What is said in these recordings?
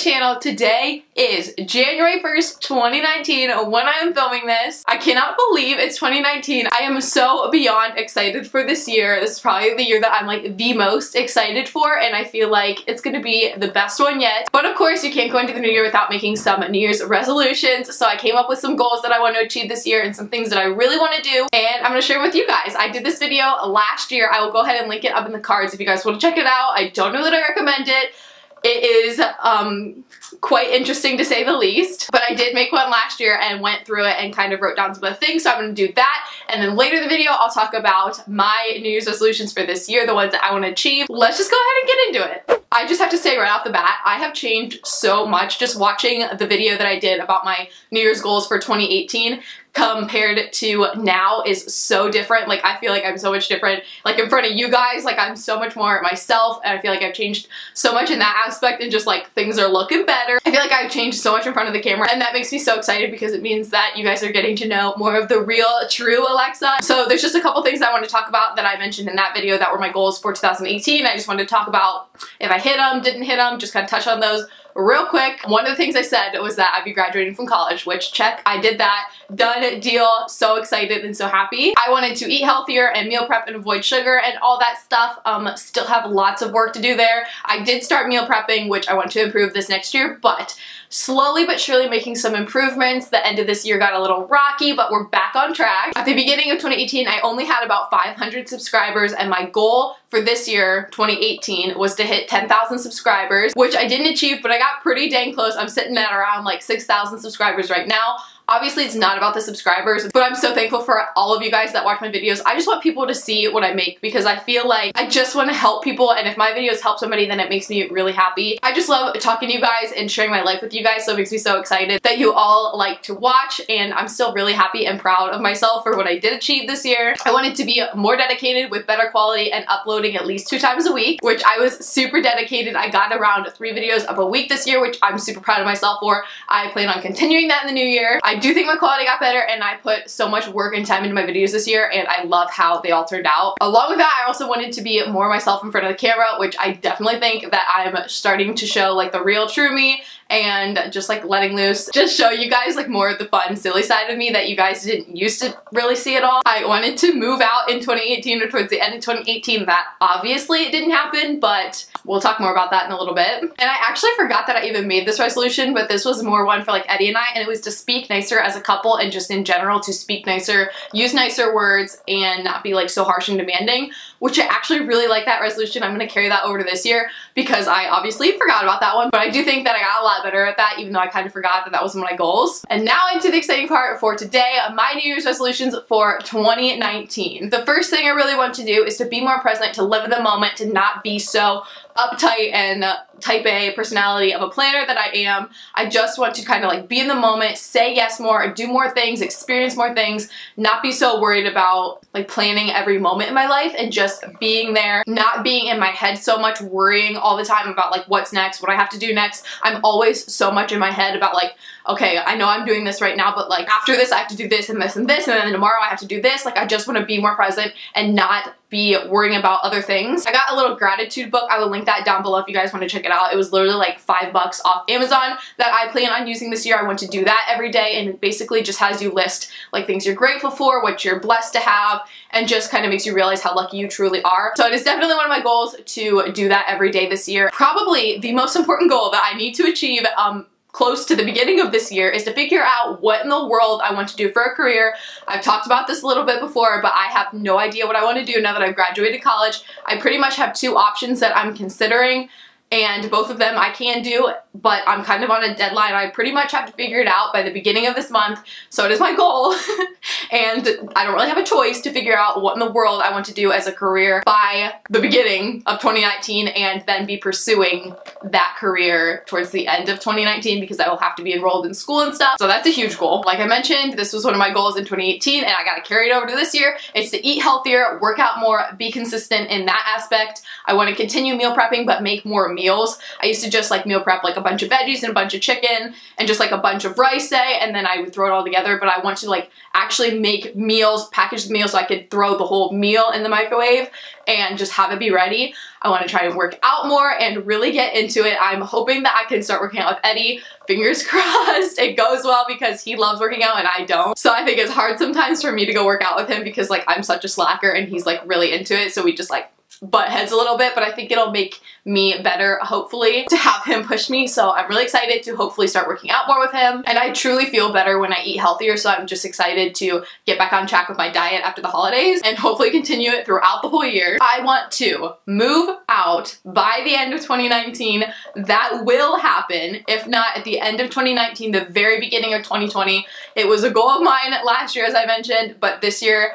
channel. Today is January 1st, 2019 when I am filming this. I cannot believe it's 2019. I am so beyond excited for this year. This is probably the year that I'm like the most excited for, and I feel like it's gonna be the best one yet. But of course, you can't go into the new year without making some New Year's resolutions, so I came up with some goals that I want to achieve this year and some things that I really want to do, and I'm gonna share with you guys. I did this video last year. I will go ahead and link it up in the cards if you guys want to check it out. I don't know that I recommend it. It is quite interesting to say the least, but I did make one last year and went through it and kind of wrote down some of the things, so I'm going to do that, and then later in the video I'll talk about my New Year's resolutions for this year, the ones that I want to achieve. Let's just go ahead and get into it. I just have to say right off the bat, I have changed so much just watching the video that I did about my New Year's goals for 2018 compared to now is so different. Like, I feel like I'm so much different, like in front of you guys. Like, I'm so much more myself, and I feel like I've changed so much in that aspect, and just like things are looking better. I feel like I've changed so much in front of the camera, and that makes me so excited because it means that you guys are getting to know more of the real, true Alexa. So there's just a couple things I want to talk about that I mentioned in that video that were my goals for 2018. I just wanted to talk about if I hit them, didn't hit them, just kind of touch on those real quick. One of the things I said was that I'd be graduating from college, which check, I did that. Done deal. So excited and so happy. I wanted to eat healthier and meal prep and avoid sugar and all that stuff. Still have lots of work to do there. I did start meal prepping, which I want to improve this next year, but slowly but surely making some improvements. The end of this year got a little rocky, but we're back on track. At the beginning of 2018, I only had about 500 subscribers, and my goal for this year, 2018, was to hit 10,000 subscribers, which I didn't achieve, but I got pretty dang close. I'm sitting at around like 6,000 subscribers right now. Obviously, it's not about the subscribers, but I'm so thankful for all of you guys that watch my videos. I just want people to see what I make because I feel like I just want to help people, and if my videos help somebody, then it makes me really happy. I just love talking to you guys and sharing my life with you guys, so it makes me so excited that you all like to watch, and I'm still really happy and proud of myself for what I did achieve this year. I wanted to be more dedicated with better quality and uploading at least 2 times a week, which I was super dedicated. I got around 3 videos up a week this year, which I'm super proud of myself for. I plan on continuing that in the new year. I do think my quality got better, and I put so much work and time into my videos this year, and I love how they all turned out. Along with that, I also wanted to be more myself in front of the camera, which I definitely think that I'm starting to show like the real true me, and just like letting loose, just show you guys like more of the fun, silly side of me that you guys didn't used to really see at all. I wanted to move out in 2018 or towards the end of 2018. That obviously it didn't happen, but we'll talk more about that in a little bit. And I actually forgot that I even made this resolution, but this was more one for like Eddie and I, and it was to speak nicer as a couple and just in general to speak nicer, use nicer words, and not be like so harsh and demanding, which I actually really like that resolution. I'm gonna carry that over to this year because I obviously forgot about that one, but I do think that I got a lot better at that, even though I kind of forgot that that was one of my goals. And now into the exciting part for today, my New Year's resolutions for 2019. The first thing I really want to do is to be more present, to live in the moment, to not be so uptight and type A personality of a planner that I am. I just want to kind of like be in the moment, say yes more, do more things, experience more things, not be so worried about like planning every moment in my life, and just being there, not being in my head so much, worrying all the time about like what's next, what I have to do next. I'm always so much in my head about like, okay, I know I'm doing this right now, but like after this I have to do this and this and this, and then tomorrow I have to do this. Like, I just want to be more present and not be worrying about other things. I got a little gratitude book. I will link that down below if you guys want to check it out. It was literally like $5 off Amazon that I plan on using this year. I want to do that every day, and it basically just has you list like things you're grateful for, what you're blessed to have, and just kind of makes you realize how lucky you truly are. So it is definitely one of my goals to do that every day this year. Probably the most important goal that I need to achieve close to the beginning of this year is to figure out what in the world I want to do for a career. I've talked about this a little bit before, but I have no idea what I want to do now that I've graduated college. I pretty much have 2 options that I'm considering, and both of them I can do, but I'm kind of on a deadline. I pretty much have to figure it out by the beginning of this month, so it is my goal. And I don't really have a choice to figure out what in the world I want to do as a career by the beginning of 2019, and then be pursuing that career towards the end of 2019 because I will have to be enrolled in school and stuff. So that's a huge goal. Like I mentioned, this was one of my goals in 2018, and I gotta carry it over to this year. It's to eat healthier, work out more, be consistent in that aspect. I want to continue meal prepping, but make more meals. I used to just like meal prep like a bunch of veggies and a bunch of chicken and just like a bunch of rice, say, and then I would throw it all together, but I want to like actually make meals, package the meals so I could throw the whole meal in the microwave and just have it be ready. I want to try and work out more and really get into it. I'm hoping that I can start working out with Eddie. Fingers crossed it goes well because he loves working out and I don't. So I think it's hard sometimes for me to go work out with him because like I'm such a slacker and he's like really into it. So we just like butt heads a little bit, but I think it'll make me better, hopefully, to have him push me. So I'm really excited to hopefully start working out more with him. And I truly feel better when I eat healthier, so I'm just excited to get back on track with my diet after the holidays and hopefully continue it throughout the whole year. I want to move out by the end of 2019. That will happen. If not at the end of 2019, the very beginning of 2020. It was a goal of mine last year, as I mentioned, but this year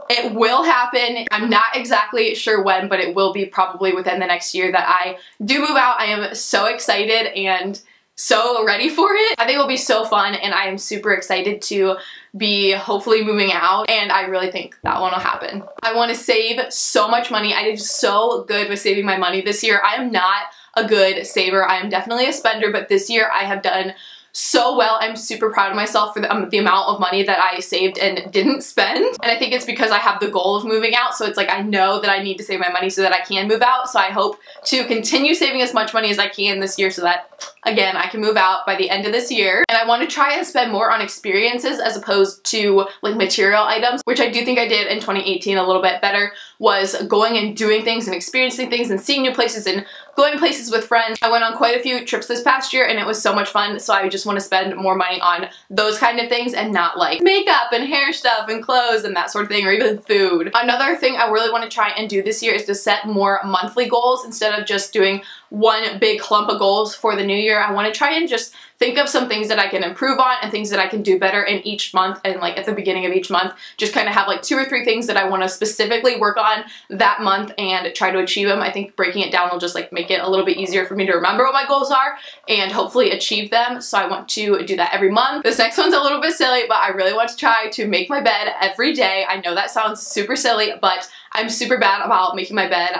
it will happen. I'm not exactly sure when, but it will be probably within the next year that I do move out. I am so excited and so ready for it. I think it will be so fun and I am super excited to be hopefully moving out, and I really think that one will happen. I want to save so much money. I did so good with saving my money this year. I am not a good saver. I am definitely a spender, but this year I have done so well. I'm super proud of myself for the amount of money that I saved and didn't spend. And I think it's because I have the goal of moving out. So it's like I know that I need to save my money so that I can move out. So I hope to continue saving as much money as I can this year so that, again, I can move out by the end of this year. And I want to try and spend more on experiences as opposed to like material items, which I do think I did in 2018 a little bit better, was going and doing things and experiencing things and seeing new places and going places with friends. I went on quite a few trips this past year and it was so much fun, so I just want to spend more money on those kind of things and not like makeup and hair stuff and clothes and that sort of thing, or even food. Another thing I really want to try and do this year is to set more monthly goals instead of just doing one big clump of goals for the new year. I want to try and just think of some things that I can improve on and things that I can do better in each month, and like at the beginning of each month just kind of have like 2 or 3 things that I want to specifically work on that month and try to achieve them. I think breaking it down will just like make it a little bit easier for me to remember what my goals are and hopefully achieve them. So I want to do that every month. This next one's a little bit silly, but I really want to try to make my bed every day. I know that sounds super silly, but I'm super bad about making my bed.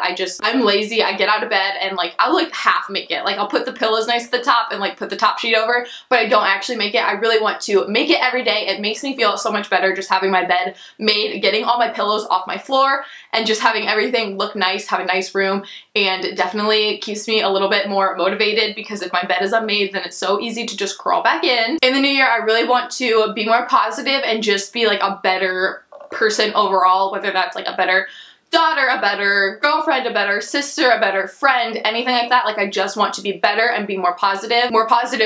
I'm lazy. I get out of bed and like I'll like half make it. Like I'll put the pillows nice at the top and like put the top sheet over, but I don't actually make it. I really want to make it every day. It makes me feel so much better just having my bed made, getting all my pillows off my floor and just having everything look nice, have a nice room, and definitely keeps me a little bit more motivated because if my bed is unmade, then it's so easy to just crawl back in. In the new year, I really want to be more positive and just be like a better person overall, whether that's like a better daughter, a better girlfriend, a better sister, a better friend, anything like that. Like I just want to be better and be more positive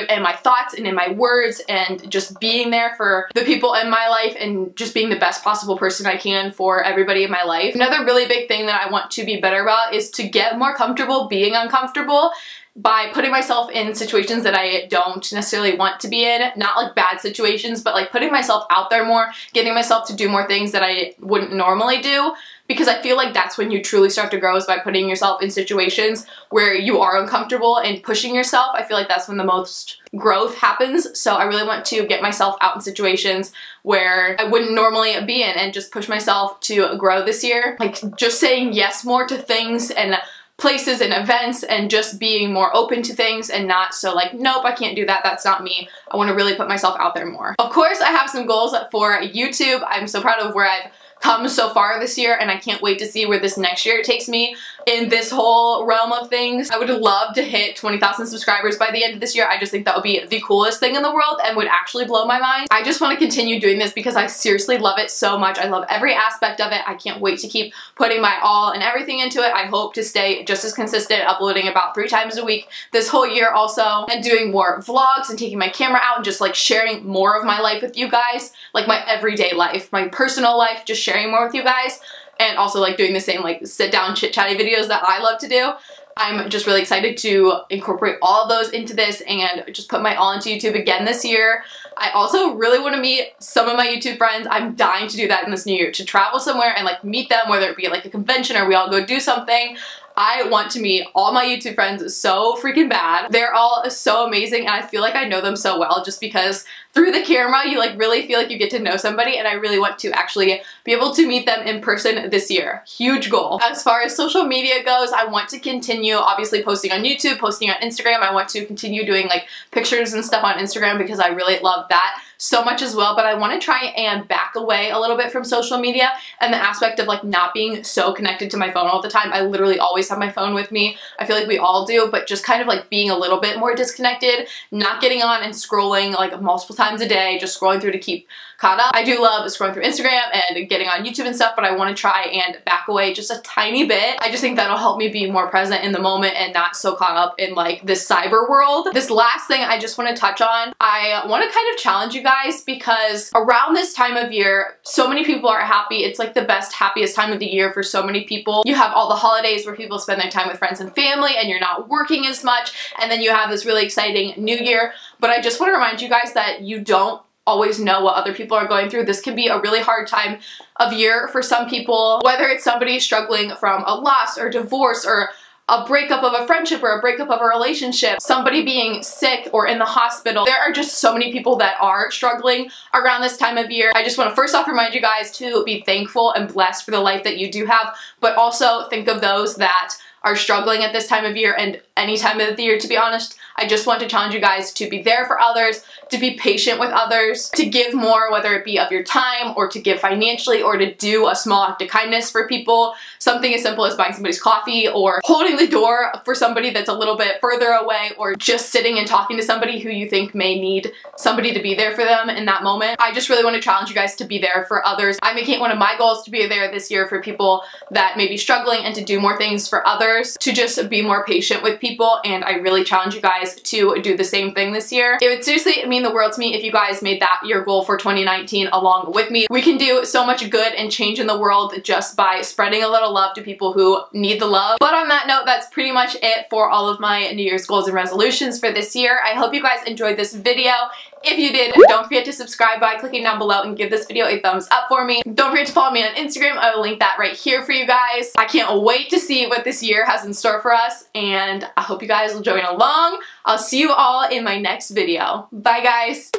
in my thoughts and in my words and just being there for the people in my life and just being the best possible person I can for everybody in my life. Another really big thing that I want to be better about is to get more comfortable being uncomfortable by putting myself in situations that I don't necessarily want to be in. Not like bad situations, but like putting myself out there more, getting myself to do more things that I wouldn't normally do. Because I feel like that's when you truly start to grow, is by putting yourself in situations where you are uncomfortable and pushing yourself. I feel like that's when the most growth happens. So I really want to get myself out in situations where I wouldn't normally be in and just push myself to grow this year. Like just saying yes more to things and places and events and just being more open to things and not so like, nope, I can't do that, that's not me. I want to really put myself out there more. Of course, I have some goals for YouTube. I'm so proud of where I've come so far this year and I can't wait to see where this next year takes me in this whole realm of things. I would love to hit 20,000 subscribers by the end of this year. I just think that would be the coolest thing in the world and would actually blow my mind. I just want to continue doing this because I seriously love it so much. I love every aspect of it. I can't wait to keep putting my all and everything into it. I hope to stay just as consistent, uploading about 3 times a week this whole year also, and doing more vlogs and taking my camera out and just like sharing more of my life with you guys, like my everyday life, my personal life, just sharing more with you guys. And also like doing the same like sit down chit chatty videos that I love to do. I'm just really excited to incorporate all of those into this and just put my all into YouTube again this year. I also really want to meet some of my YouTube friends. I'm dying to do that in this new year, to travel somewhere and like meet them, whether it be like a convention or we all go do something. I want to meet all my YouTube friends so freaking bad. They're all so amazing and I feel like I know them so well just because through the camera you like really feel like you get to know somebody, and I really want to actually be able to meet them in person this year. Huge goal. As far as social media goes, I want to continue obviously posting on YouTube, posting on Instagram. I want to continue doing like pictures and stuff on Instagram because I really love that so much as well, but I want to try and back away a little bit from social media and the aspect of like not being so connected to my phone all the time. I literally always have my phone with me. I feel like we all do, but just kind of like being a little bit more disconnected, not getting on and scrolling like multiple times a day, just scrolling through to keep caught up. I do love scrolling through Instagram and getting on YouTube and stuff, but I want to try and back away just a tiny bit. I just think that'll help me be more present in the moment and not so caught up in like this cyber world. This last thing I just want to touch on, I want to kind of challenge you guys because around this time of year, so many people are happy. It's like the best, happiest time of the year for so many people. You have all the holidays where people spend their time with friends and family and you're not working as much, and then you have this really exciting new year. But I just want to remind you guys that you don't always know what other people are going through. This can be a really hard time of year for some people, whether it's somebody struggling from a loss or divorce or a breakup of a friendship or a breakup of a relationship, somebody being sick or in the hospital. There are just so many people that are struggling around this time of year. I just want to first off remind you guys to be thankful and blessed for the life that you do have, but also think of those that are struggling at this time of year and any time of the year, to be honest. I just want to challenge you guys to be there for others, to be patient with others, to give more, whether it be of your time or to give financially or to do a small act of kindness for people. Something as simple as buying somebody's coffee or holding the door for somebody that's a little bit further away, or just sitting and talking to somebody who you think may need somebody to be there for them in that moment. I just really want to challenge you guys to be there for others. I'm making it one of my goals to be there this year for people that may be struggling and to do more things for others, to just be more patient with people, and I really challenge you guys to do the same thing this year. It would seriously mean the world to me if you guys made that your goal for 2019 along with me. We can do so much good and change in the world just by spreading a little love to people who need the love. But on that note, that's pretty much it for all of my New Year's goals and resolutions for this year. I hope you guys enjoyed this video. If you did, don't forget to subscribe by clicking down below and give this video a thumbs up for me. Don't forget to follow me on Instagram. I will link that right here for you guys. I can't wait to see what this year has in store for us, and I hope you guys will join along. I'll see you all in my next video. Bye guys!